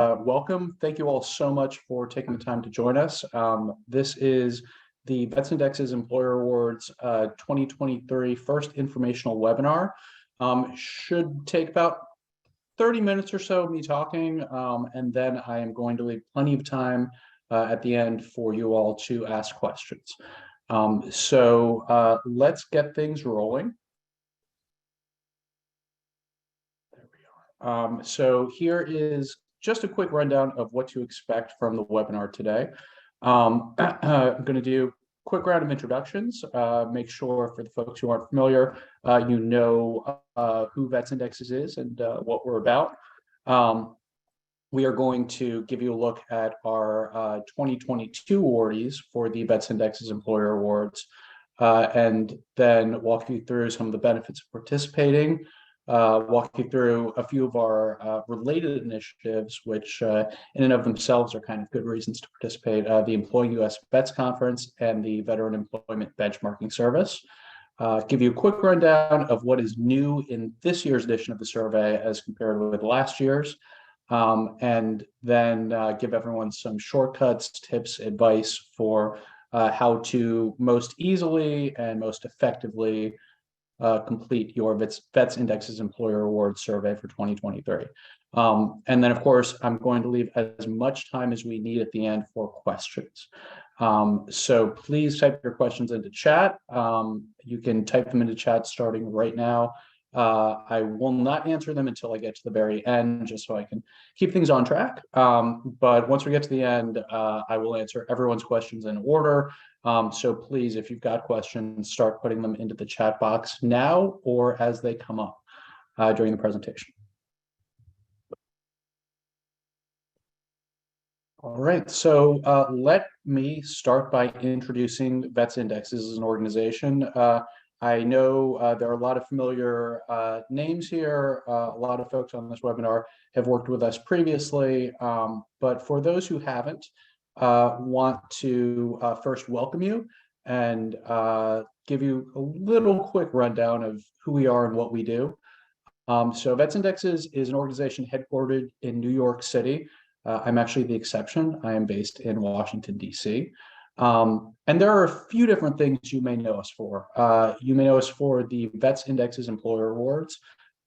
Welcome. Thank you all so much for taking the time to join us. This is the Vets Indexes Employer Awards 2023 first informational webinar. Should take about 30 minutes or so of me talking, and then I am going to leave plenty of time at the end for you all to ask questions. Let's get things rolling. There we are. So here is just a quick rundown of what to expect from the webinar today. I'm going to do a quick round of introductions, make sure for the folks who aren't familiar, you know who Vets Indexes is and what we're about. We are going to give you a look at our 2022 awardees for the Vets Indexes Employer Awards, and then walk you through some of the benefits of participating, walk you through a few of our related initiatives, which in and of themselves are kind of good reasons to participate, the Employing U.S. Vets Conference and the Veteran Employment Benchmarking Service. Give you a quick rundown of what is new in this year's edition of the survey as compared with last year's, and then give everyone some shortcuts, tips, advice for how to most easily and most effectively complete your Vets Indexes Employer Awards survey for 2023. And then, of course, I'm going to leave as much time as we need at the end for questions. So please type your questions into chat. You can type them into chat starting right now. I will not answer them until I get to the very end, just so I can keep things on track. But once we get to the end, I will answer everyone's questions in order. So please, if you've got questions, start putting them into the chat box now or as they come up during the presentation. All right, so let me start by introducing Vets Indexes as an organization. I know there are a lot of familiar names here. A lot of folks on this webinar have worked with us previously, but for those who haven't, want to first welcome you and give you a little quick rundown of who we are and what we do. So Vets Indexes is an organization headquartered in New York City. I'm actually the exception. I am based in Washington, D.C. And there are a few different things you may know us for. You may know us for the Vets Indexes Employer Awards.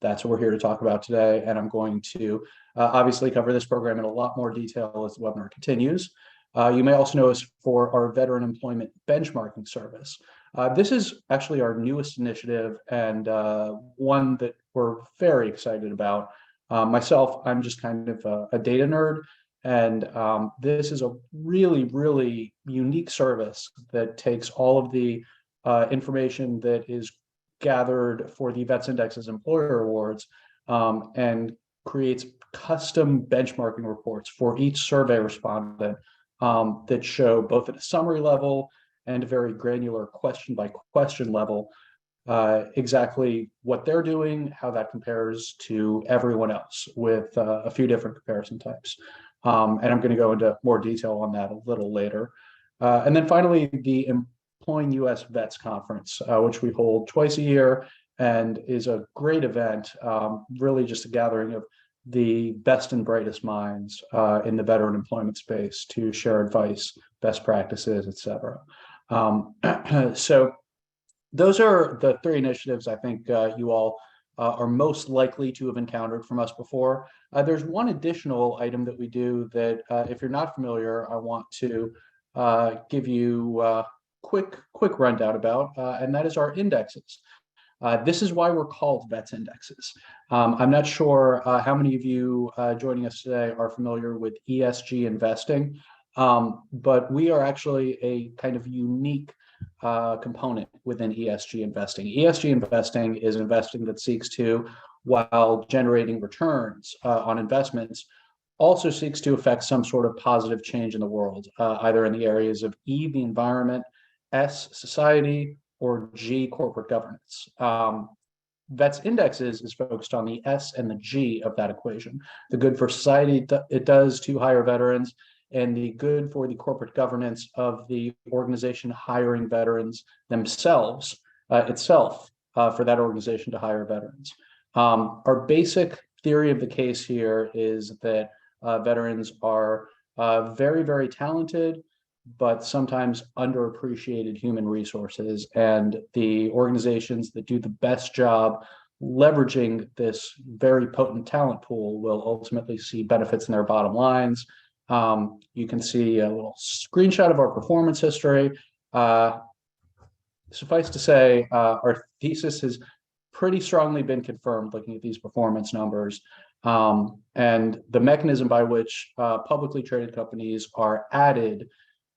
That's what we're here to talk about today. And I'm going to obviously cover this program in a lot more detail as the webinar continues. You may also know us for our Veteran Employment Benchmarking Service. This is actually our newest initiative and one that we're very excited about. Myself, I'm just kind of a data nerd. And this is a really, really unique service that takes all of the information that is gathered for the Vets Indexes Employer Awards and creates custom benchmarking reports for each survey respondent that show both at a summary level and a very granular question by question level exactly what they're doing, how that compares to everyone else with a few different comparison types. And I'm going to go into more detail on that a little later. And then finally, the Employing U.S. Vets Conference, which we hold twice a year and is a great event, really just a gathering of the best and brightest minds in the veteran employment space to share advice, best practices, et cetera. So those are the three initiatives I think you all are most likely to have encountered from us before. There's one additional item that we do that, if you're not familiar, I want to give you a quick rundown about, and that is our indexes. This is why we're called Vets Indexes. I'm not sure how many of you joining us today are familiar with ESG investing, but we are actually a kind of unique component within ESG investing. ESG investing is investing that seeks to, while generating returns on investments, also seeks to affect some sort of positive change in the world, either in the areas of E, the environment, S, society, or G, corporate governance. Vets Indexes is focused on the S and the G of that equation. The good for society it does to hire veterans, and the good for the corporate governance of the organization hiring veterans themselves, itself, for that organization to hire veterans. Our basic theory of the case here is that veterans are very, very talented, but sometimes underappreciated human resources. And the organizations that do the best job leveraging this very potent talent pool will ultimately see benefits in their bottom lines. You can see a little screenshot of our performance history. Suffice to say, our thesis has pretty strongly been confirmed looking at these performance numbers. And the mechanism by which publicly traded companies are added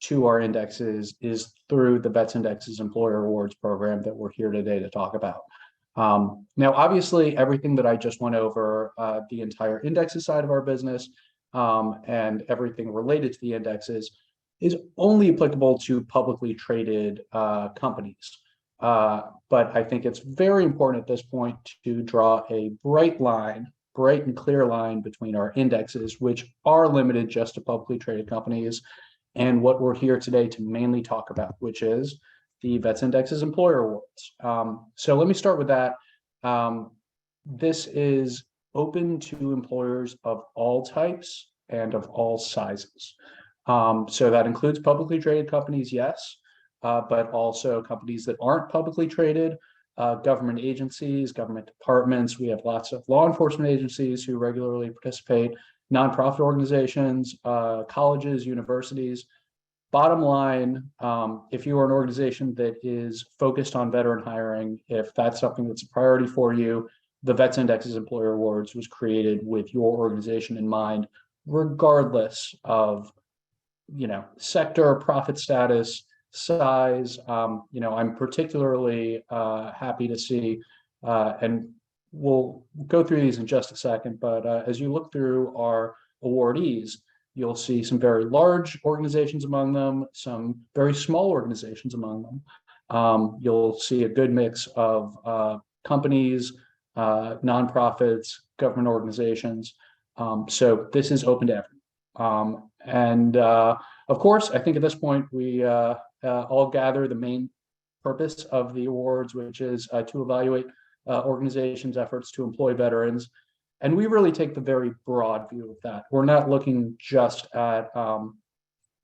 to our indexes is through the Vets Indexes Employer Awards program that we're here today to talk about. Now, obviously, everything that I just went over, the entire indexes side of our business, and everything related to the indexes is only applicable to publicly traded companies. But I think it's very important at this point to draw a bright and clear line between our indexes, which are limited just to publicly traded companies, and what we're here today to mainly talk about, which is the Vets Indexes Employer Awards. So let me start with that. This is open to employers of all types and of all sizes. So that includes publicly traded companies, yes, but also companies that aren't publicly traded, government agencies, government departments. We have lots of law enforcement agencies who regularly participate, nonprofit organizations, colleges, universities. Bottom line, if you are an organization that is focused on veteran hiring, if that's something that's a priority for you, the Vets Indexes Employer Awards was created with your organization in mind, regardless of, sector, profit status, size. I'm particularly happy to see, and we'll go through these in just a second, but as you look through our awardees, you'll see some very large organizations among them, some very small organizations among them. You'll see a good mix of companies, nonprofits, government organizations. So this is open to everyone. And of course, I think at this point, we all gather the main purpose of the awards, which is to evaluate organizations' efforts to employ veterans. And we really take the very broad view of that. We're not looking just at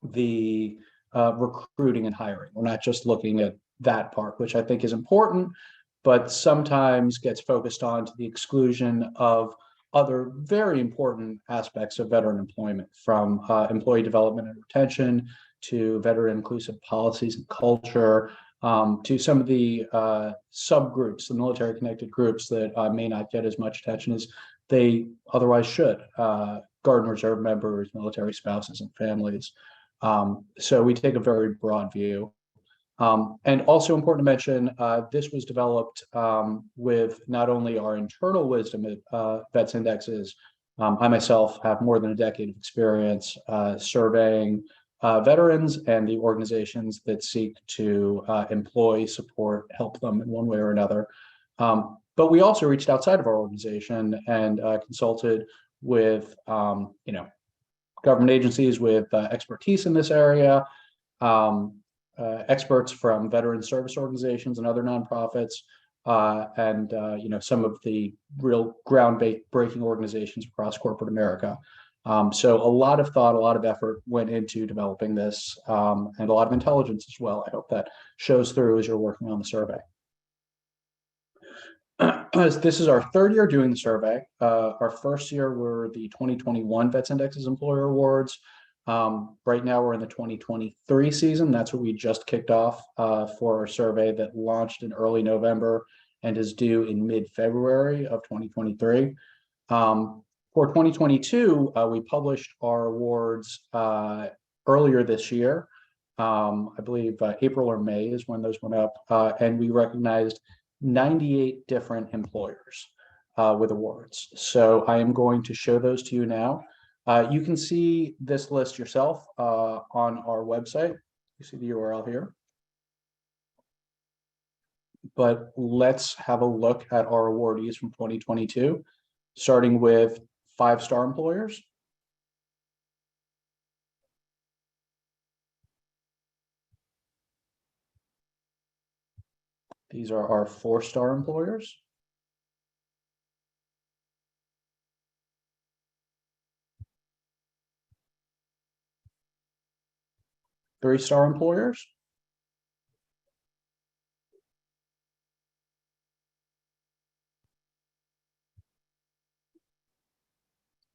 the recruiting and hiring. We're not just looking at that part, which I think is important, but sometimes gets focused on to the exclusion of other very important aspects of veteran employment, from employee development and retention to veteran inclusive policies and culture, to some of the subgroups, the military connected groups that may not get as much attention as they otherwise should. Guard and Reserve members, military spouses and families. So we take a very broad view. And also important to mention, this was developed with not only our internal wisdom at Vets Indexes. I myself have more than a decade of experience surveying veterans and the organizations that seek to employ, support, help them in one way or another. But we also reached outside of our organization and consulted with, government agencies with expertise in this area, experts from veteran service organizations and other nonprofits, and some of the real groundbreaking organizations across corporate America. So a lot of thought, a lot of effort went into developing this, and a lot of intelligence as well. I hope that shows through as you're working on the survey. This is our third year doing the survey. Our first year were the 2021 Vets Indexes Employer Awards. Right now we're in the 2023 season. That's what we just kicked off for our survey that launched in early November and is due in mid-February of 2023. For 2022, we published our awards earlier this year. I believe April or May is when those went up, and we recognized 98 different employers with awards. So I am going to show those to you now. You can see this list yourself on our website. You see the URL here. But let's have a look at our awardees from 2022, starting with 5-star employers. These are our 4-star employers. 3-star employers.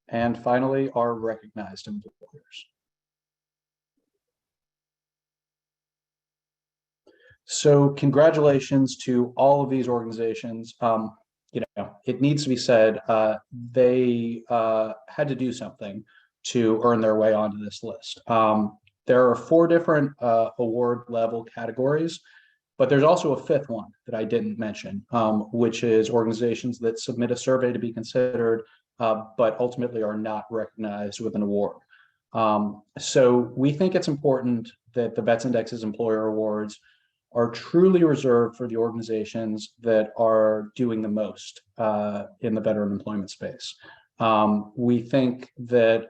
And finally, our recognized employers. So congratulations to all of these organizations. It needs to be said, they had to do something to earn their way onto this list. There are 4 different award level categories, but there's also a 5th one that I didn't mention, which is organizations that submit a survey to be considered, but ultimately are not recognized with an award. So we think it's important that the Vets Index's Employer Awards are truly reserved for the organizations that are doing the most in the veteran employment space. We think that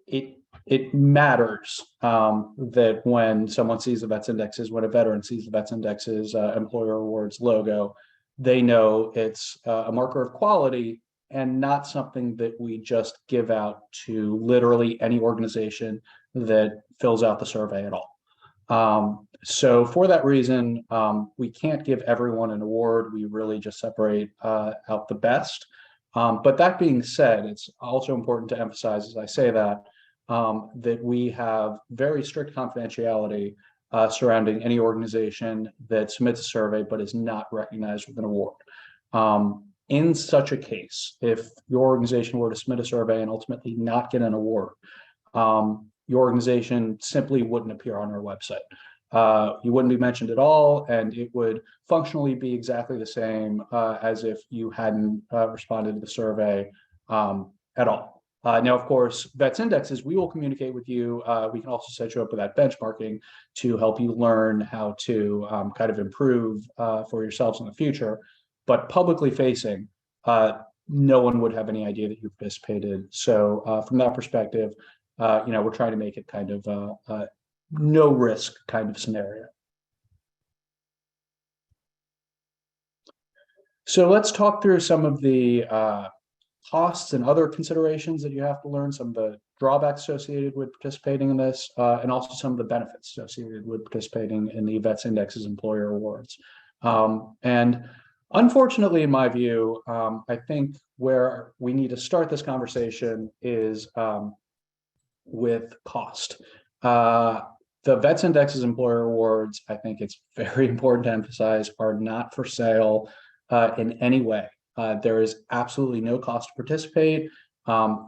it matters that when someone sees the Vets Indexes, when a veteran sees the Vets Indexes Employer Awards logo, they know it's a marker of quality and not something that we just give out to literally any organization that fills out the survey at all. So for that reason, we can't give everyone an award. We really just separate out the best. But that being said, it's also important to emphasize, as I say that we have very strict confidentiality surrounding any organization that submits a survey but is not recognized with an award. In such a case, if your organization were to submit a survey and ultimately not get an award, your organization simply wouldn't appear on our website. You wouldn't be mentioned at all, and it would functionally be exactly the same as if you hadn't responded to the survey at all. Now, of course, Vets Indexes, we will communicate with you. We can also set you up with that benchmarking to help you learn how to kind of improve for yourselves in the future. But publicly facing, no one would have any idea that you participated. So from that perspective, we're trying to make it kind of a no risk kind of scenario. So let's talk through some of the costs and other considerations that you have to learn, some of the drawbacks associated with participating in this, and also some of the benefits associated with participating in the Vets Index's Employer Awards. And unfortunately, in my view, I think where we need to start this conversation is with cost. The Vets Index's Employer Awards, I think it's very important to emphasize, are not for sale in any way. There is absolutely no cost to participate.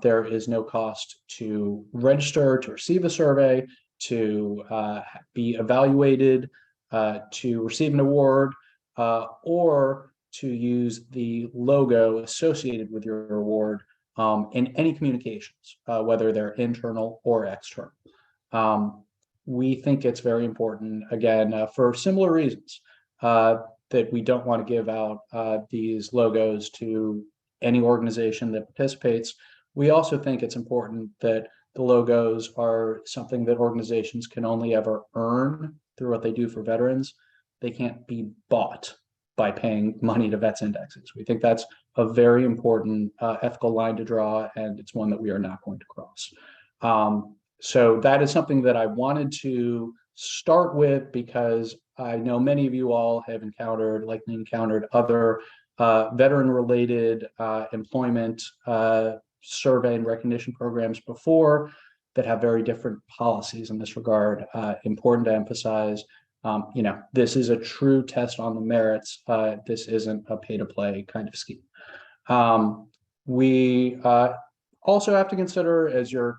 There is no cost to register, to receive a survey, to be evaluated, to receive an award, or to use the logo associated with your award in any communications, whether they're internal or external. We think it's very important, again, for similar reasons, that we don't want to give out these logos to any organization that participates. We also think it's important that the logos are something that organizations can only ever earn through what they do for veterans. They can't be bought by paying money to Vets Indexes. We think that's a very important ethical line to draw, and it's one that we are not going to cross. So that is something that I wanted to start with because I know many of you all have likely encountered other veteran-related employment survey and recognition programs before that have very different policies in this regard. Important to emphasize, this is a true test on the merits. This isn't a pay-to-play kind of scheme. We also have to consider, as you're,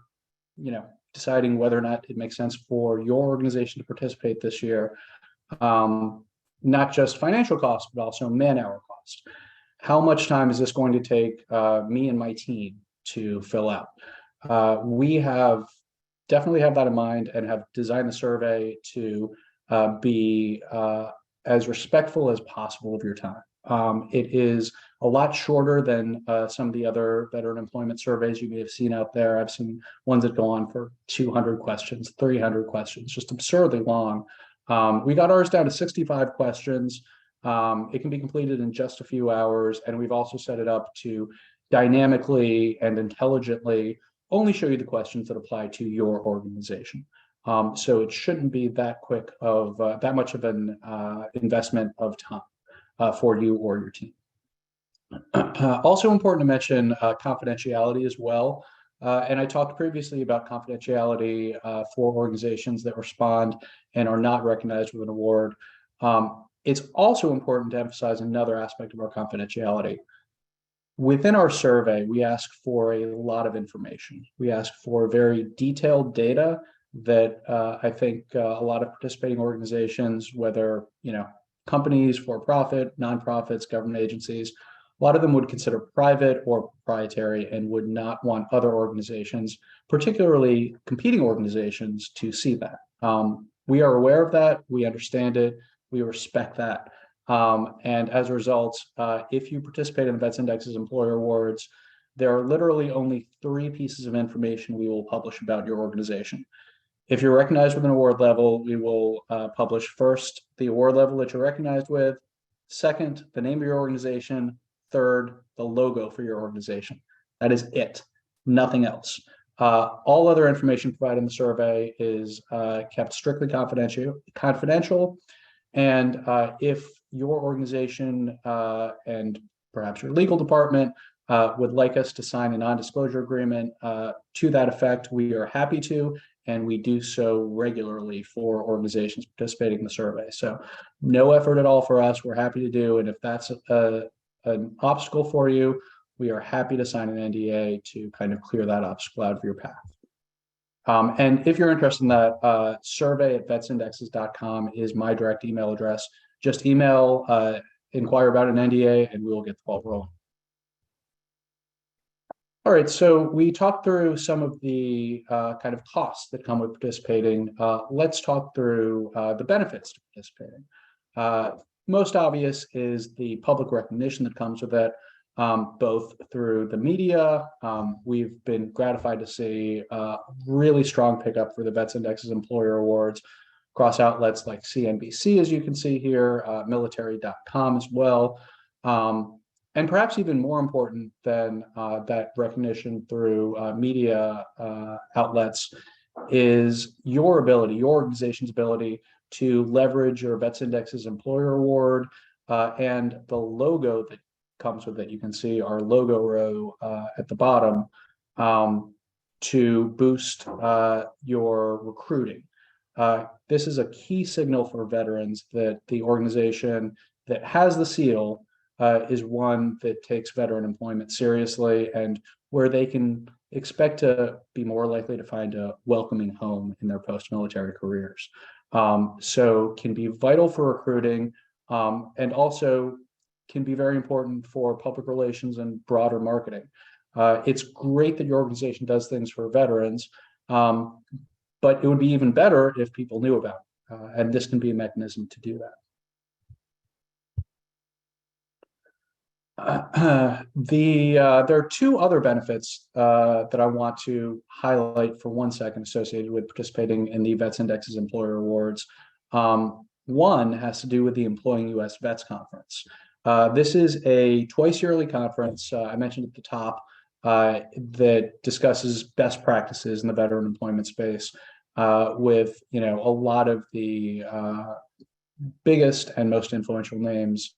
deciding whether or not it makes sense for your organization to participate this year, not just financial costs, but also man-hour costs. How much time is this going to take me and my team to fill out? We definitely have that in mind and have designed the survey to be as respectful as possible of your time. It is a lot shorter than some of the other veteran employment surveys you may have seen out there. I've seen ones that go on for 200 questions, 300 questions, just absurdly long. We got ours down to 65 questions. It can be completed in just a few hours, and we've also set it up to dynamically and intelligently only show you the questions that apply to your organization. So it shouldn't be that quick of that much of an investment of time for you or your team. Also important to mention confidentiality as well. And I talked previously about confidentiality for organizations that respond and are not recognized with an award. It's also important to emphasize another aspect of our confidentiality. Within our survey, we ask for a lot of information. We ask for very detailed data that I think a lot of participating organizations, whether companies, for-profit, nonprofits, government agencies, a lot of them would consider private or proprietary and would not want other organizations, particularly competing organizations, to see that. We are aware of that. We understand it. We respect that. And as a result, if you participate in the Vets Index's Employer Awards, there are literally only 3 pieces of information we will publish about your organization. If you're recognized with an award level, we will publish first the award level that you're recognized with, second, the name of your organization, third, the logo for your organization. That is it, nothing else. All other information provided in the survey is kept strictly confidential. And if your organization and perhaps your legal department would like us to sign a non-disclosure agreement to that effect, we are happy to, and we do so regularly for organizations participating in the survey. So no effort at all for us. We're happy to do, and if that's an obstacle for you, we are happy to sign an NDA to kind of clear that obstacle out of your path. And if you're interested in that, survey@vetsindexes.com is my direct email address. Just email, inquire about an NDA, and we will get the ball rolling. All right, so we talked through some of the kind of costs that come with participating. Let's talk through the benefits to participating. Most obvious is the public recognition that comes with it, both through the media. We've been gratified to see really strong pickup for the Vets Index's Employer Awards across outlets like CNBC, as you can see here, military.com as well. And perhaps even more important than that recognition through media outlets is your ability, your organization's ability to leverage your Vets Index's Employer Award and the logo that comes with it. You can see our logo row at the bottom to boost your recruiting. This is a key signal for veterans that the organization that has the seal is one that takes veteran employment seriously and where they can expect to be more likely to find a welcoming home in their post-military careers. So can be vital for recruiting and also can be very important for public relations and broader marketing. It's great that your organization does things for veterans, but it would be even better if people knew about it. And this can be a mechanism to do that. There are 2 other benefits that I want to highlight for 1 second associated with participating in the Vets Index's Employer Awards. One has to do with the Employing U.S. Vets Conference. This is a twice-yearly conference, I mentioned at the top, that discusses best practices in the veteran employment space with a lot of the biggest and most influential names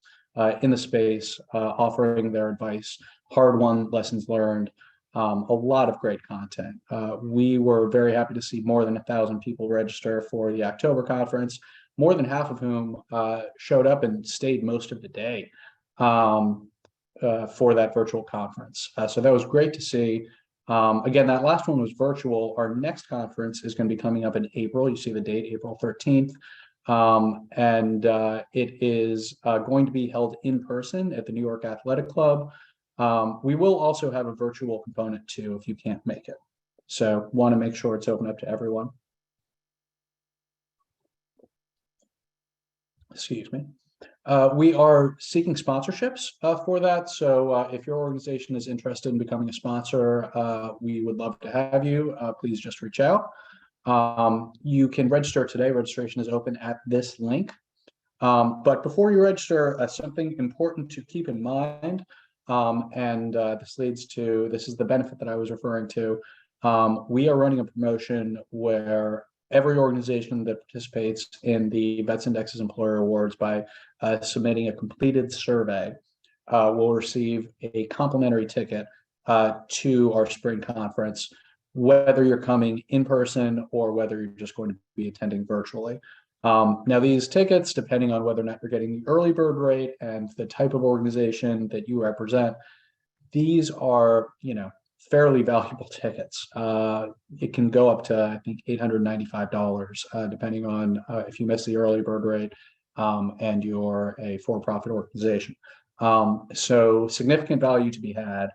in the space, offering their advice, hard-won lessons learned, a lot of great content. We were very happy to see more than 1,000 people register for the October conference, more than half of whom showed up and stayed most of the day for that virtual conference. So that was great to see. Again, that last one was virtual. Our next conference is going to be coming up in April. You see the date, April 13th. And it is going to be held in person at the New York Athletic Club. We will also have a virtual component too if you can't make it. So want to make sure it's open up to everyone. Excuse me. We are seeking sponsorships for that. So if your organization is interested in becoming a sponsor, we would love to have you. Please just reach out. You can register today. Registration is open at this link. But before you register, something important to keep in mind, and this is the benefit that I was referring to. We are running a promotion where every organization that participates in the Vets Indexes Employer Awards by submitting a completed survey will receive a complimentary ticket to our spring conference, whether you're coming in person or whether you're just going to be attending virtually. Now, these tickets, depending on whether or not you're getting the early bird rate and the type of organization that you represent, these are, fairly valuable tickets. It can go up to, I think, $895, depending on if you miss the early bird rate and you're a for-profit organization. So significant value to be had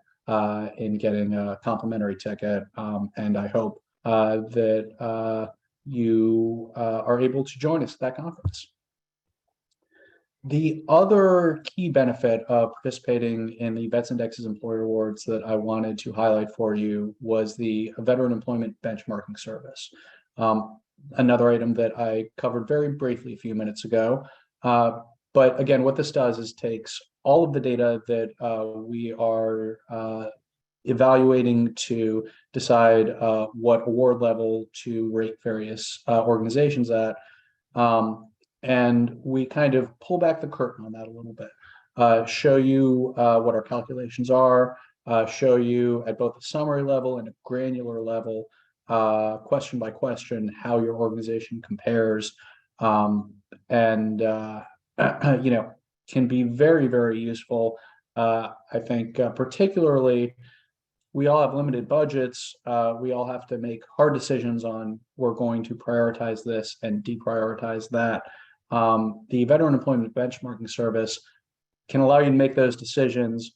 in getting a complimentary ticket. And I hope that you are able to join us at that conference. The other key benefit of participating in the Vets Indexes Employer Awards that I wanted to highlight for you was the Veteran Employment Benchmarking Service. Another item that I covered very briefly a few minutes ago. But again, what this does is takes all of the data that we are evaluating to decide what award level to rate various organizations at. And we kind of pull back the curtain on that a little bit, show you what our calculations are, show you at both a summary level and a granular level, question by question, how your organization compares, and can be very, very useful. I think particularly we all have limited budgets. We all have to make hard decisions on we're going to prioritize this and deprioritize that. The Veteran Employment Benchmarking Service can allow you to make those decisions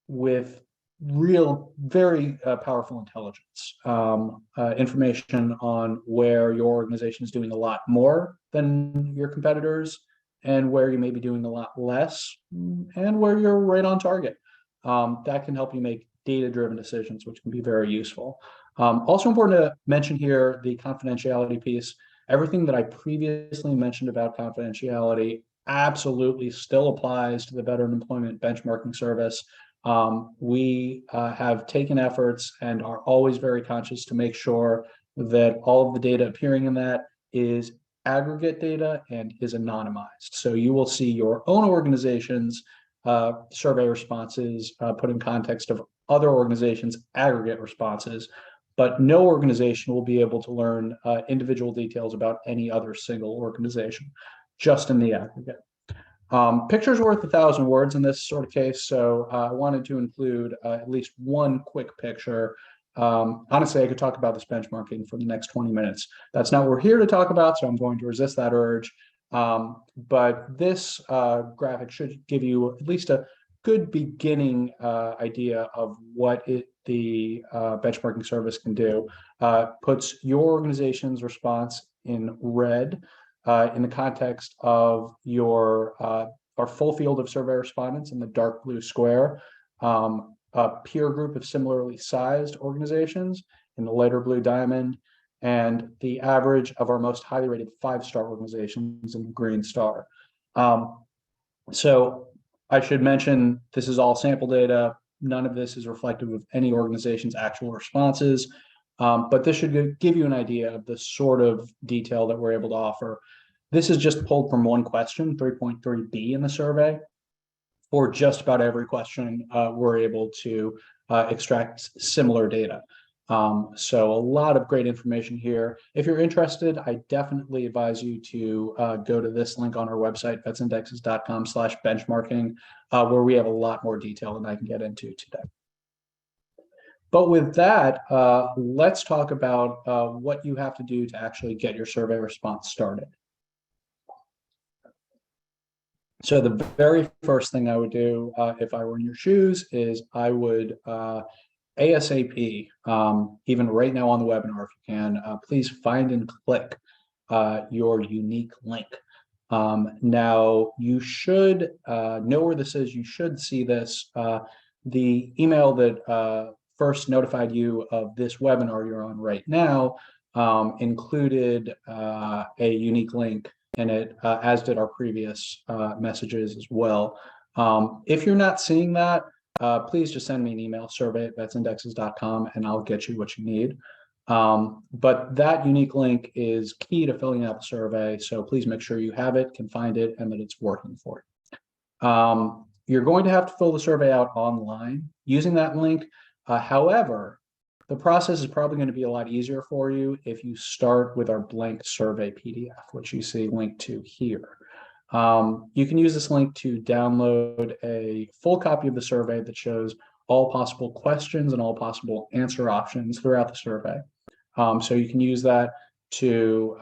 with real, very powerful intelligence, information on where your organization is doing a lot more than your competitors and where you may be doing a lot less and where you're right on target. That can help you make data-driven decisions, which can be very useful. Also important to mention here, the confidentiality piece. Everything that I previously mentioned about confidentiality absolutely still applies to the Veteran Employment Benchmarking Service. We have taken efforts and are always very conscious to make sure that all of the data appearing in that is aggregate data and is anonymized. So you will see your own organization's survey responses put in context of other organizations' aggregate responses, but no organization will be able to learn individual details about any other single organization, just in the aggregate. Picture's worth 1,000 words in this sort of case, so I wanted to include at least one quick picture. Honestly, I could talk about this benchmarking for the next 20 minutes. That's not what we're here to talk about, so I'm going to resist that urge. But this graphic should give you at least a good beginning idea of what the benchmarking service can do. Puts your organization's response in red in the context of your our full field of survey respondents in the dark blue square, a peer group of similarly sized organizations in the lighter blue diamond, and the average of our most highly rated 5-star organizations in the green star. So I should mention this is all sample data. None of this is reflective of any organization's actual responses, but this should give you an idea of the sort of detail that we're able to offer. This is just pulled from one question, 3.3b in the survey. For just about every question, we're able to extract similar data. So a lot of great information here. If you're interested, I definitely advise you to go to this link on our website, vetsindexes.com/benchmarking, where we have a lot more detail than I can get into today. But with that, let's talk about what you have to do to actually get your survey response started. So the very first thing I would do if I were in your shoes is I would ASAP, even right now on the webinar, if you can, please find and click your unique link. Now, you should know where this is. You should see this. The email that first notified you of this webinar you're on right now included a unique link in it, as did our previous messages as well. If you're not seeing that, please just send me an email, survey@vetsindexes.com, and I'll get you what you need. But that unique link is key to filling out the survey. So please make sure you have it, can find it, and that it's working for you. You're going to have to fill the survey out online using that link. However, the process is probably going to be a lot easier for you if you start with our blank survey PDF, which you see linked to here. You can use this link to download a full copy of the survey that shows all possible questions and all possible answer options throughout the survey. So you can use that to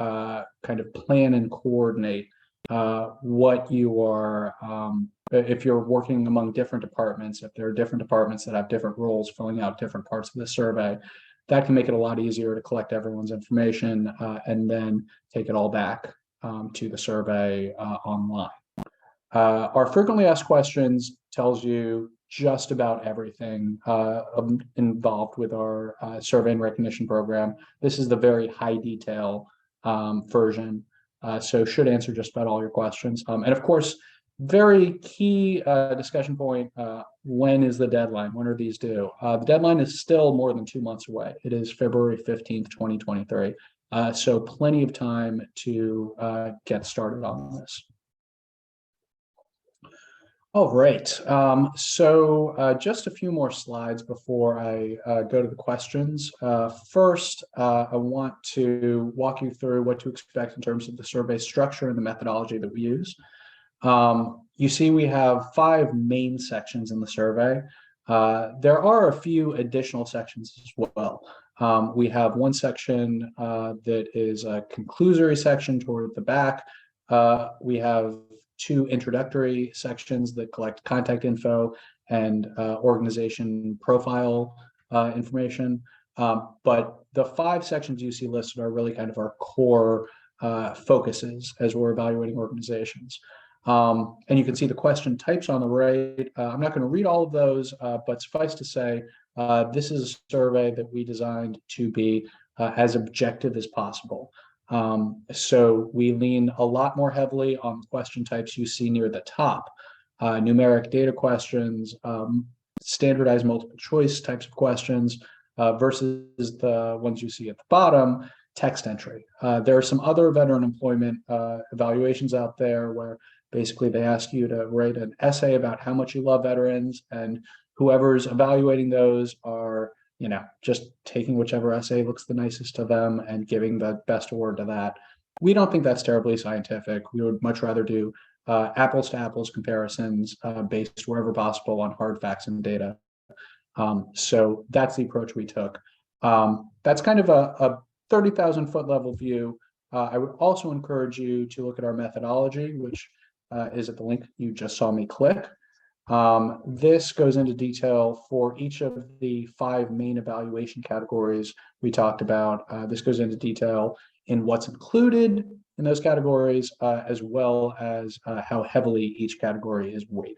kind of plan and coordinate what you are, if you're working among different departments, if there are different departments that have different roles filling out different parts of the survey, that can make it a lot easier to collect everyone's information and then take it all back to the survey online. Our frequently asked questions tells you just about everything involved with our survey and recognition program. This is the very high detail version, so should answer just about all your questions. And of course, very key discussion point, when is the deadline? When are these due? The deadline is still more than 2 months away. It is February 15th, 2023. So plenty of time to get started on this. All right, so just a few more slides before I go to the questions. First, I want to walk you through what to expect in terms of the survey structure and the methodology that we use. You see we have 5 main sections in the survey. There are a few additional sections as well. We have one section that is a conclusory section toward the back. We have 2 introductory sections that collect contact info and organization profile information. But the 5 sections you see listed are really kind of our core focuses as we're evaluating organizations. And you can see the question types on the right. I'm not going to read all of those, but suffice to say, this is a survey that we designed to be as objective as possible. So we lean a lot more heavily on the question types you see near the top, numeric data questions, standardized multiple choice types of questions, versus the ones you see at the bottom, text entry. There are some other veteran employment evaluations out there where basically they ask you to write an essay about how much you love veterans, and whoever's evaluating those are, you know, just taking whichever essay looks the nicest to them and giving the best award to that. We don't think that's terribly scientific. We would much rather do apples to apples comparisons based wherever possible on hard facts and data. So that's the approach we took. That's kind of a 30,000 foot level view. I would also encourage you to look at our methodology, which is at the link you just saw me click. This goes into detail for each of the 5 main evaluation categories we talked about. This goes into detail in what's included in those categories, as well as how heavily each category is weighted.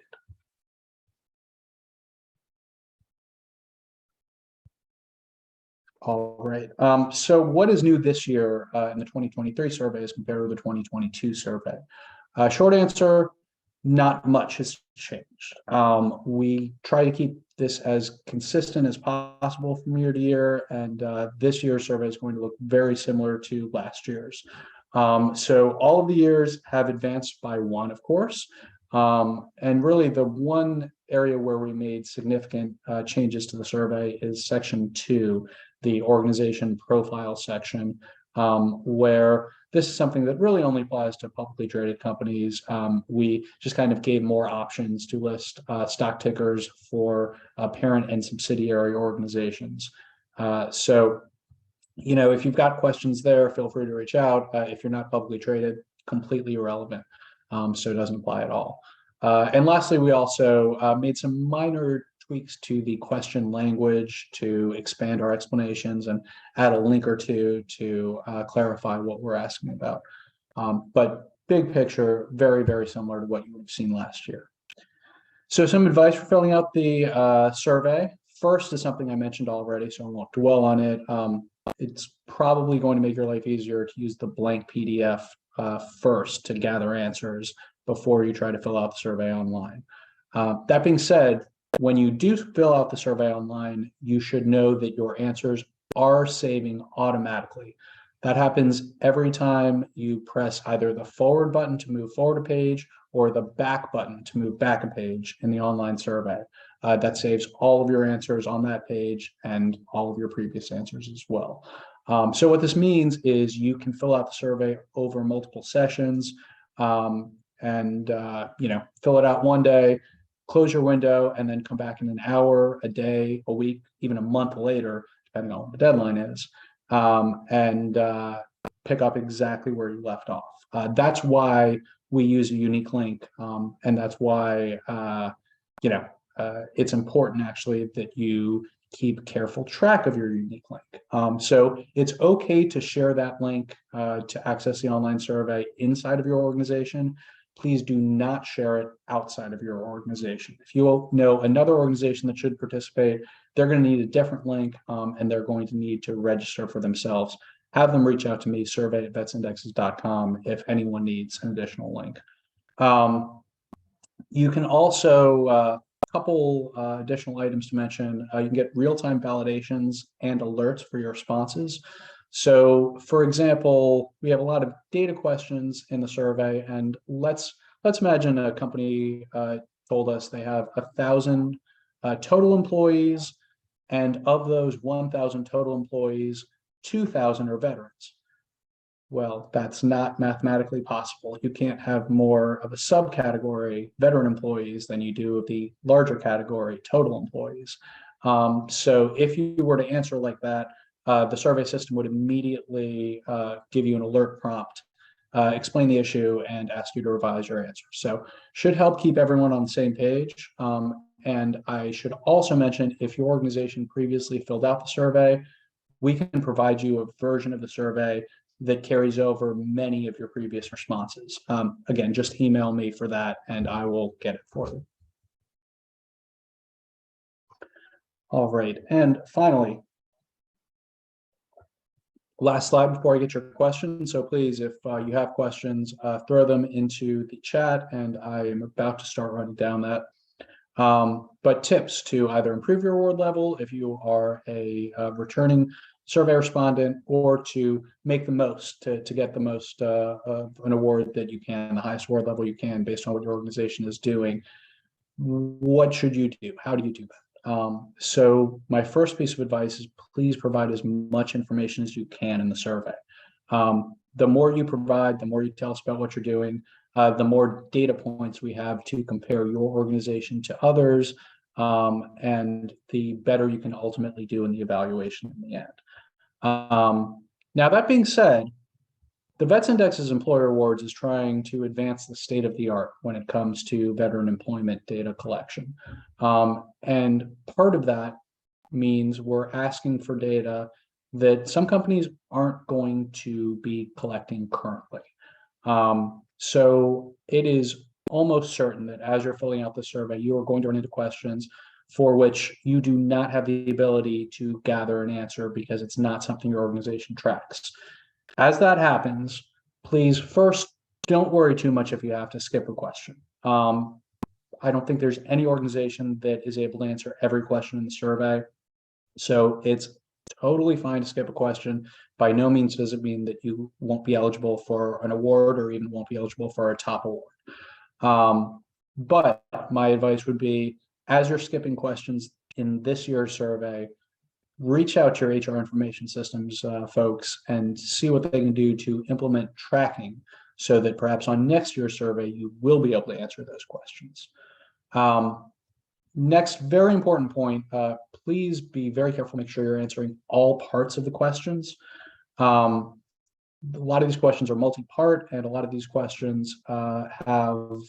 All right. So what is new this year in the 2023 survey as compared to the 2022 survey? Short answer, not much has changed. We try to keep this as consistent as possible from year to year, and this year's survey is going to look very similar to last year's. So all of the years have advanced by 1, of course, and really the one area where we made significant changes to the survey is section 2, the organization profile section, where this is something that really only applies to publicly traded companies. We just kind of gave more options to list stock tickers for parent and subsidiary organizations. So, you know, if you've got questions there, feel free to reach out. If you're not publicly traded, completely irrelevant. So it doesn't apply at all. And lastly, we also made some minor tweaks to the question language to expand our explanations and add a link or two to clarify what we're asking about. But big picture, very, very similar to what you would have seen last year. So some advice for filling out the survey. First is something I mentioned already, so I won't dwell on it. It's probably going to make your life easier to use the blank PDF first to gather answers before you try to fill out the survey online. That being said, When you do fill out the survey online, you should know that your answers are saving automatically. That happens every time you press either the forward button to move forward a page or the back button to move back a page in the online survey. That saves all of your answers on that page and all of your previous answers as well. So what this means is you can fill out the survey over multiple sessions, and fill it out one day, close your window, and then come back in an hour, a day, a week, even a month later, depending on what the deadline is, and pick up exactly where you left off. That's why we use a unique link, and that's why it's important actually that you keep careful track of your unique link. So it's okay to share that link to access the online survey inside of your organization. Please do not share it outside of your organization. If you know another organization that should participate, they're going to need a different link, and they're going to need to register for themselves. Have them reach out to me, survey@vetsindexes.com, if anyone needs an additional link. You can also, a couple additional items to mention, you can get real-time validations and alerts for your responses. So, for example, we have a lot of data questions in the survey, and let's imagine a company told us they have 1,000 total employees, and of those 1,000 total employees, 2,000 are veterans. Well, that's not mathematically possible. You can't have more of a subcategory, veteran employees, than you do of the larger category, total employees. So if you were to answer like that, the survey system would immediately give you an alert prompt, explain the issue, and ask you to revise your answer. So should help keep everyone on the same page. And I should also mention, if your organization previously filled out the survey, we can provide you a version of the survey that carries over many of your previous responses. Again, just email me for that and I will get it for you. All right, and finally, last slide before I get your questions. So please, if you have questions, throw them into the chat, and I am about to start writing down that. But tips to either improve your award level if you are a returning survey respondent, or to make the most, to get the most of an award that you can, the highest award level you can based on what your organization is doing. What should you do? How do you do that? So my first piece of advice is please provide as much information as you can in the survey. The more you provide, the more you tell us about what you're doing, the more data points we have to compare your organization to others, and the better you can ultimately do in the evaluation in the end. Now, that being said, the Vets Indexes Employer Awards is trying to advance the state of the art when it comes to veteran employment data collection. And part of that means we're asking for data that some companies aren't going to be collecting currently. So it is almost certain that as you're filling out the survey, you are going to run into questions for which you do not have the ability to gather an answer because it's not something your organization tracks. As that happens, please first don't worry too much if you have to skip a question. I don't think there's any organization that is able to answer every question in the survey. So it's totally fine to skip a question. By no means does it mean that you won't be eligible for an award or even won't be eligible for a top award. But my advice would be, as you're skipping questions in this year's survey, reach out to your HR information systems folks and see what they can do to implement tracking so that perhaps on next year's survey, you will be able to answer those questions. Next, very important point, please be very careful, make sure you're answering all parts of the questions. A lot of these questions are multi-part, and a lot of these questions have,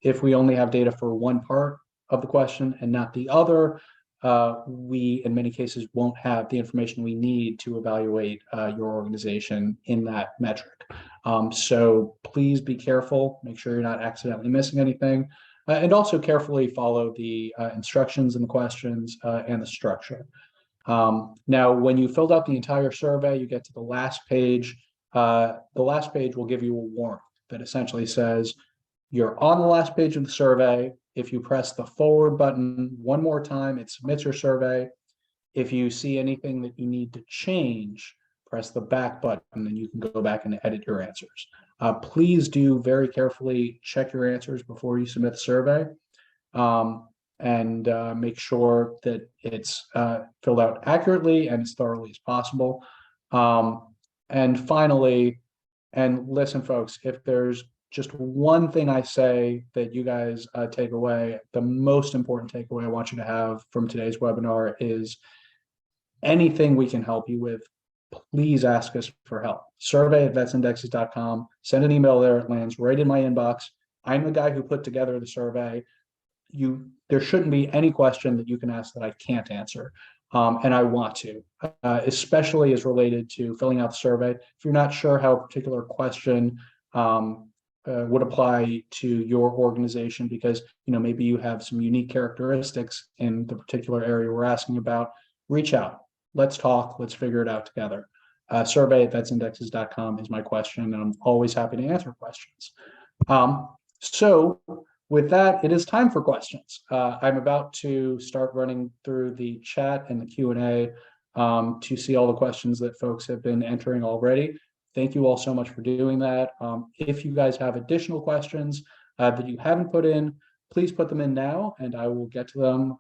if we only have data for one part of the question and not the other, we in many cases won't have the information we need to evaluate your organization in that metric. So please be careful, make sure you're not accidentally missing anything, and also carefully follow the instructions in the questions and the structure. Now, when you filled out the entire survey, you get to the last page. The last page will give you a warning that essentially says, you're on the last page of the survey. if you press the forward button one more time, it submits your survey. If you see anything that you need to change, press the back button and you can go back and edit your answers. Please do very carefully check your answers before you submit the survey, and make sure that it's filled out accurately and as thoroughly as possible. And finally, and listen, folks, if there's just one thing I say that you guys take away, the most important takeaway I want you to have from today's webinar is anything we can help you with, please ask us for help. survey@vetsindexes.com. Send an email there. It lands right in my inbox. I'm the guy who put together the survey. There shouldn't be any question that you can ask that I can't answer. And I want to, especially as related to filling out the survey. If you're not sure how a particular question would apply to your organization, because maybe you have some unique characteristics in the particular area we're asking about, reach out. Let's talk. Let's figure it out together. Survey@vetsindexes.com is my question, and I'm always happy to answer questions. So with that, it is time for questions. I'm about to start running through the chat and the Q&A to see all the questions that folks have been entering already. Thank you all so much for doing that. If you guys have additional questions that you haven't put in, please put them in now, and I will get to them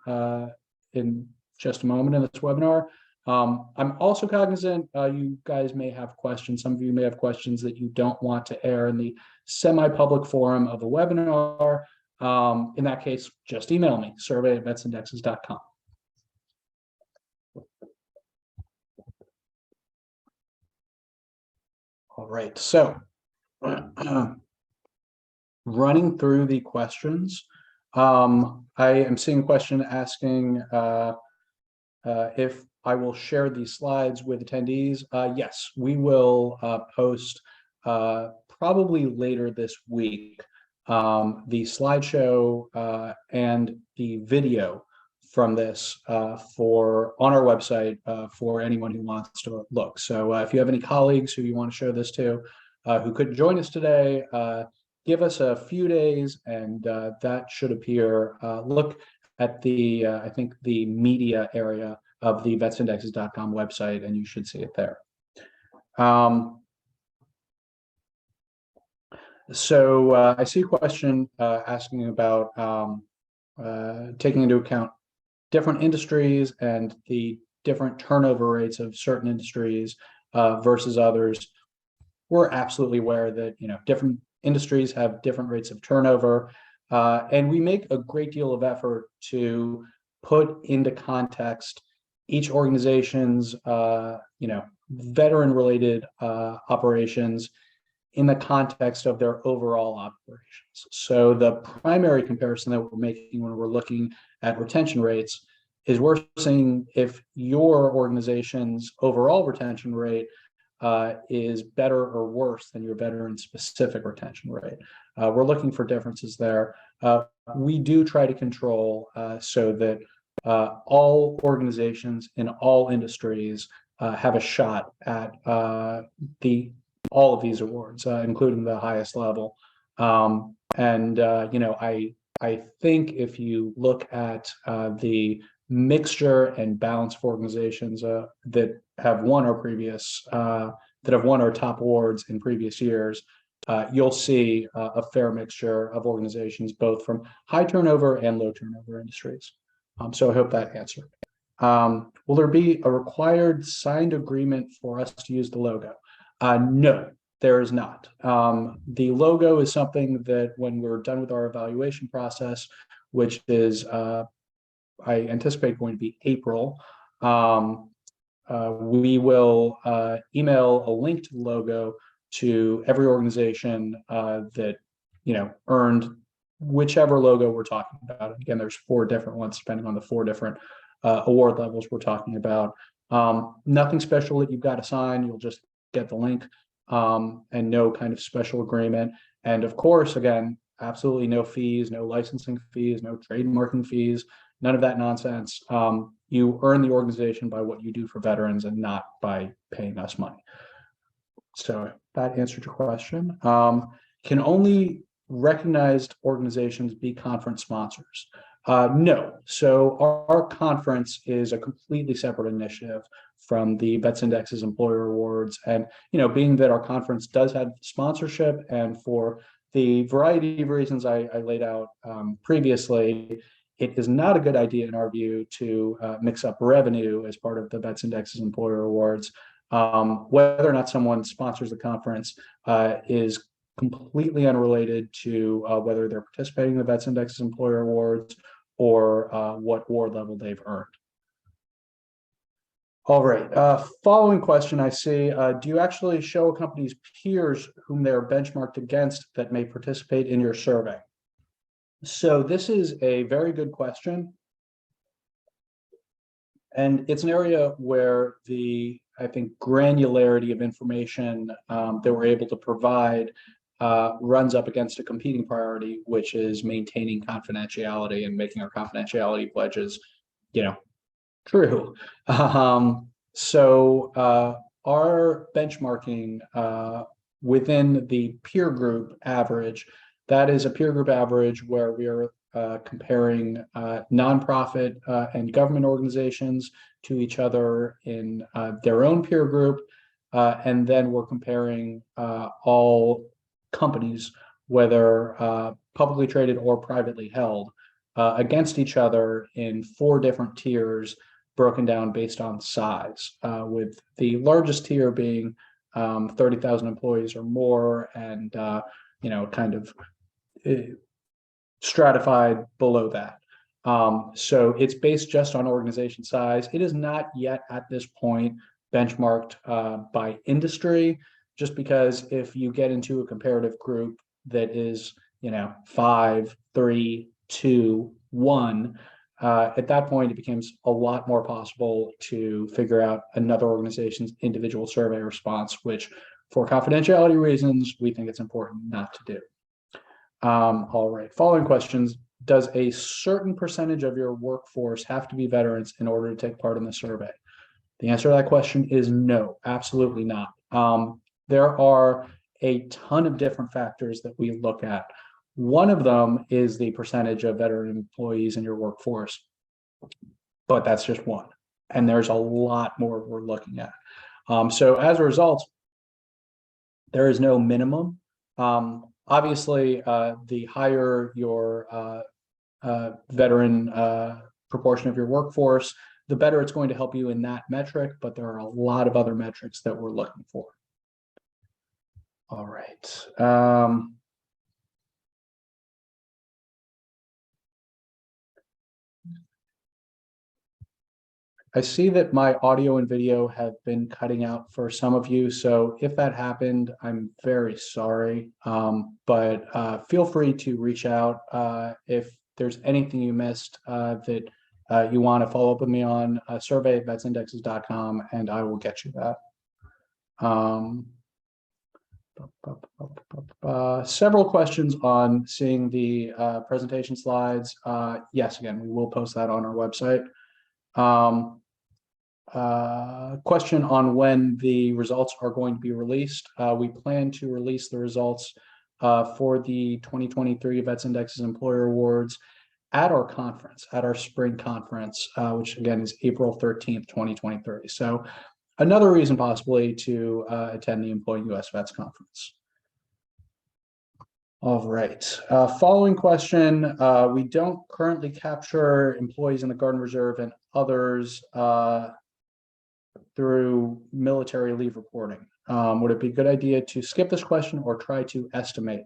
in just a moment in this webinar. I'm also cognizant you guys may have questions. Some of you may have questions that you don't want to air in the semi-public forum of a webinar. In that case, just email me, survey@vetsindexes.com. All right, so running through the questions, I am seeing a question asking if I will share these slides with attendees. Yes, we will post probably later this week the slideshow and the video from this on our website for anyone who wants to look. So if you have any colleagues who you want to show this to who couldn't join us today, give us a few days and that should appear. Look at the, I think the media area of the vetsindexes.com website, and you should see it there. So I see a question asking about taking into account different industries and the different turnover rates of certain industries versus others. We're absolutely aware that different industries have different rates of turnover, and we make a great deal of effort to put into context each organization's veteran-related operations in the context of their overall operations. So the primary comparison that we're making when we're looking at retention rates is we're seeing if your organization's overall retention rate is better or worse than your veteran-specific retention rate. We're looking for differences there. We do try to control so that all organizations in all industries have a shot at all of these awards, including the highest level. I think if you look at the mixture and balance of organizations that have won our top awards in previous years, you'll see a fair mixture of organizations, both from high turnover and low turnover industries. So I hope that answered. Will there be a required signed agreement for us to use the logo? No, there is not. The logo is something that when we're done with our evaluation process, which is, I anticipate going to be April, we will email a link to the logo to every organization that earned whichever logo we're talking about. Again, there's 4 different ones depending on the 4 different award levels we're talking about. Nothing special that you've got to sign. You'll just get the link and no kind of special agreement. And of course, again, absolutely no fees, no licensing fees, no trademarking fees, none of that nonsense. You earn the organization by what you do for veterans and not by paying us money. So that answered your question. Can only recognized organizations be conference sponsors? No. So our conference is a completely separate initiative from the Vets Indexes Employer Awards. And, being that our conference does have sponsorship, and for the variety of reasons I laid out previously, it is not a good idea in our view to mix up revenue as part of the Vets Indexes Employer Awards. Whether or not someone sponsors the conference is completely unrelated to whether they're participating in the Vets Indexes Employer Awards or what award level they've earned. All right, following question I see, do you actually show a company's peers whom they're benchmarked against that may participate in your survey? So this is a very good question. And it's an area where I think, granularity of information that we're able to provide runs up against a competing priority, which is maintaining confidentiality and making our confidentiality pledges, true. So our benchmarking within the peer group average, that is a peer group average where we are comparing nonprofit and government organizations to each other in their own peer group. And then we're comparing all companies, whether publicly traded or privately held, against each other in 4 different tiers broken down based on size, with the largest tier being 30,000 employees or more, and kind of stratified below that. So it's based just on organization size. It is not yet at this point benchmarked by industry, just because if you get into a comparative group that is 5, 3, 2, 1, at that point it becomes a lot more possible to figure out another organization's individual survey response, which for confidentiality reasons we think it's important not to do. All right, following questions. Does a certain percentage of your workforce have to be veterans in order to take part in the survey? The answer to that question is no, absolutely not. There are a ton of different factors that we look at. One of them is the percentage of veteran employees in your workforce, but that's just one. And there's a lot more we're looking at. So as a result, there is no minimum. Obviously, the higher your veteran proportion of your workforce, the better it's going to help you in that metric, but there are a lot of other metrics that we're looking for. All right. I see that my audio and video have been cutting out for some of you. So if that happened, I'm very sorry. But feel free to reach out if there's anything you missed that you want to follow up with me on, survey@vetsindexes.com, and I will get you that. Several questions on seeing the presentation slides. Yes, again, we will post that on our website. Question on when the results are going to be released. We plan to release the results for the 2023 Vets Indexes Employer Awards at our conference, at our spring conference, which again is April 13th, 2023. So another reason possibly to attend the Employing US Vets Conference. All right, following question. We don't currently capture employees in the Guard and Reserve and others through military leave reporting. Would it be a good idea to skip this question or try to estimate?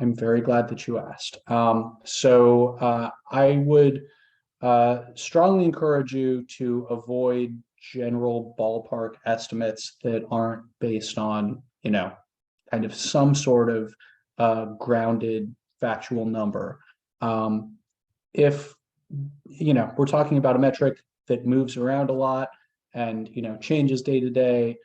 I'm very glad that you asked. So I would strongly encourage you to avoid general ballpark estimates that aren't based on, kind of some sort of grounded factual number. If we're talking about a metric that moves around a lot and changes day to day,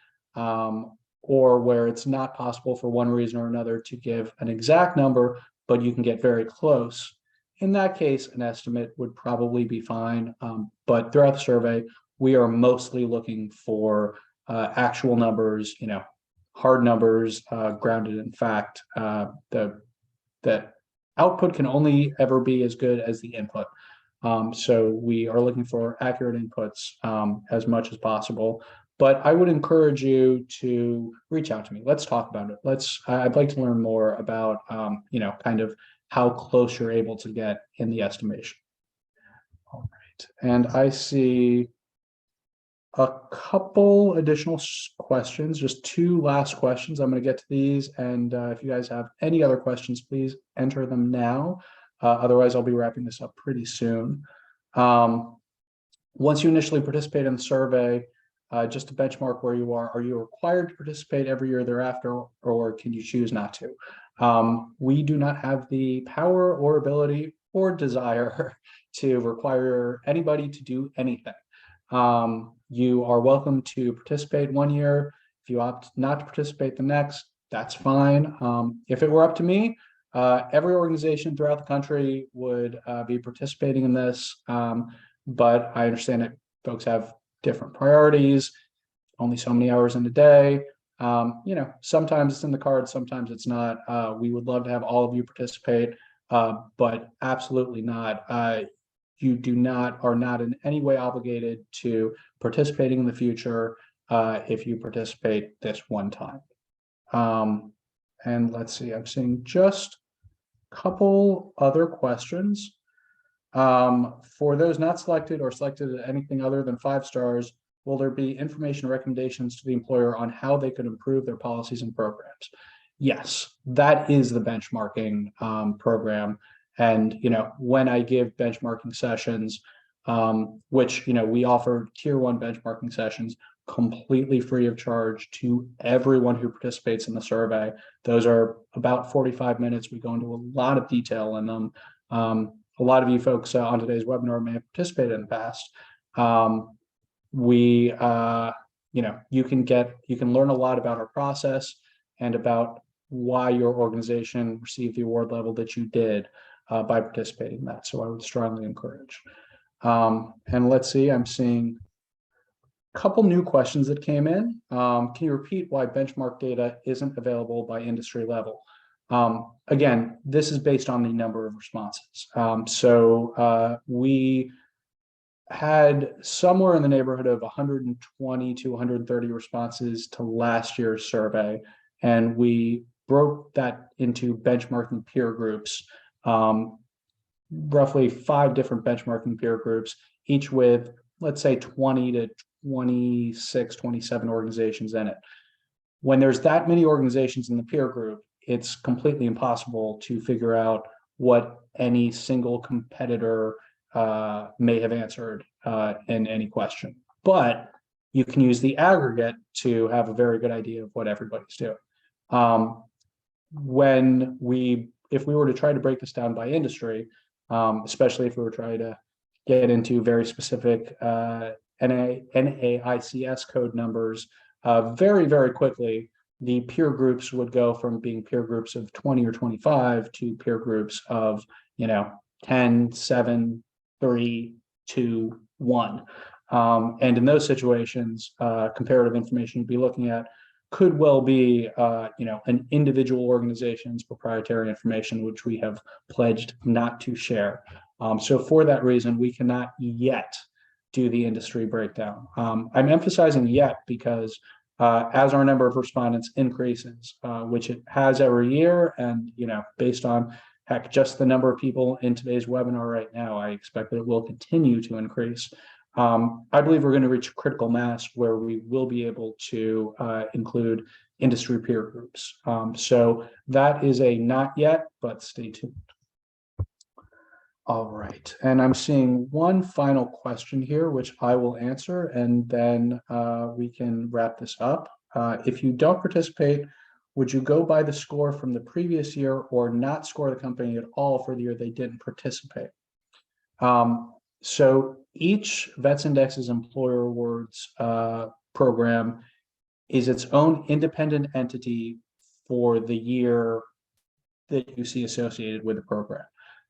or where it's not possible for one reason or another to give an exact number, but you can get very close, in that case an estimate would probably be fine. But throughout the survey we are mostly looking for actual numbers, hard numbers, grounded in fact, that output can only ever be as good as the input. So we are looking for accurate inputs as much as possible. But I would encourage you to reach out to me. Let's talk about it. I'd like to learn more about, kind of how close you're able to get in the estimation. All right. And I see a couple additional questions, just two last questions. I'm going to get to these. And if you guys have any other questions, please enter them now. Otherwise, I'll be wrapping this up pretty soon. Once you initially participate in the survey, just to benchmark where you are you required to participate every year thereafter, or can you choose not to? We do not have the power or ability or desire to require anybody to do anything. You are welcome to participate one year. If you opt not to participate the next, that's fine. If it were up to me, every organization throughout the country would be participating in this. But I understand that folks have different priorities, only so many hours in a day. Sometimes it's in the cards, sometimes it's not. We would love to have all of you participate, but absolutely not. You are not in any way obligated to participating in the future if you participate this one time. And let's see, I'm seeing just a couple other questions. For those not selected or selected at anything other than 5 stars, will there be information recommendations to the employer on how they could improve their policies and programs? Yes, that is the benchmarking program. And, when I give benchmarking sessions, which, we offer tier 1 benchmarking sessions completely free of charge to everyone who participates in the survey. Those are about 45 minutes. We go into a lot of detail in them. A lot of you folks on today's webinar may have participated in the past. You can learn a lot about our process and about why your organization received the award level that you did by participating in that. So I would strongly encourage. And let's see, I'm seeing a couple new questions that came in. Can you repeat why benchmark data isn't available by industry level? Again, this is based on the number of responses. We had somewhere in the neighborhood of 120 to 130 responses to last year's survey, and we broke that into benchmarking peer groups, roughly 5 different benchmarking peer groups, each with, let's say, 20 to 26, 27 organizations in it. When there's that many organizations in the peer group, it's completely impossible to figure out what any single competitor may have answered in any question. But you can use the aggregate to have a very good idea of what everybody's doing. If we were to try to break this down by industry, especially if we were trying to get into very specific NAICS code numbers, very, very quickly, the peer groups would go from being peer groups of 20 or 25 to peer groups of, 10, 7, 3, 2, 1. And in those situations, comparative information you'd be looking at could well be, an individual organization's proprietary information, which we have pledged not to share. So for that reason, we cannot yet do the industry breakdown. I'm emphasizing yet because as our number of respondents increases, which it has every year, and based on just the number of people in today's webinar right now, I expect that it will continue to increase. I believe we're going to reach critical mass where we will be able to include industry peer groups. So that is a not yet, but stay tuned. All right, and I'm seeing one final question here, which I will answer, and then we can wrap this up. If you don't participate, would you go by the score from the previous year or not score the company at all for the year they didn't participate? So each Vets Index's Employer Awards program is its own independent entity for the year that you see associated with the program.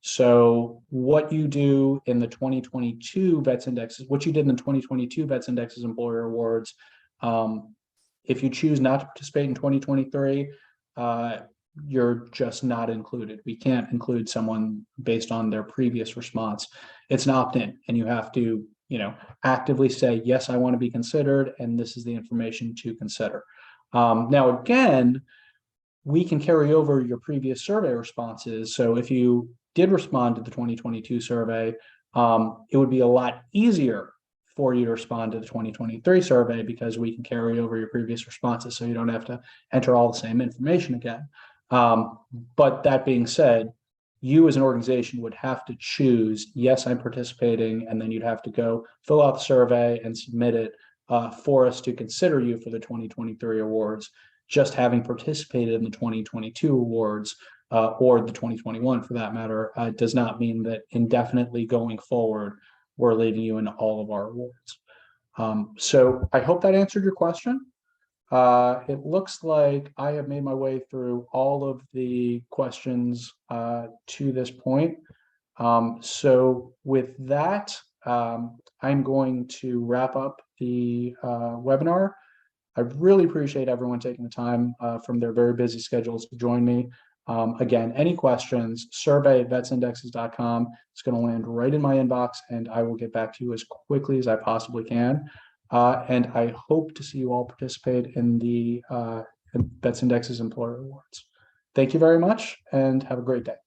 So what you do in the 2022 Vets Indexes, what you did in the 2022 Vets Indexes Employer Awards, if you choose not to participate in 2023, you're just not included. We can't include someone based on their previous response. It's an opt-in, and you have to, actively say, yes, I want to be considered, and this is the information to consider. Now, again, we can carry over your previous survey responses. So if you did respond to the 2022 survey, it would be a lot easier for you to respond to the 2023 survey because we can carry over your previous responses, so you don't have to enter all the same information again. But that being said, you as an organization would have to choose, yes, I'm participating, and then you'd have to go fill out the survey and submit it for us to consider you for the 2023 awards. Just having participated in the 2022 awards or the 2021 for that matter does not mean that indefinitely going forward, we're leaving you in all of our awards. So I hope that answered your question. It looks like I have made my way through all of the questions to this point. So with that, I'm going to wrap up the webinar. I really appreciate everyone taking the time from their very busy schedules to join me. Again, any questions, survey@vetsindexes.com. It's going to land right in my inbox, and I will get back to you as quickly as I possibly can. And I hope to see you all participate in the Vets Indexes Employer Awards. Thank you very much, and have a great day.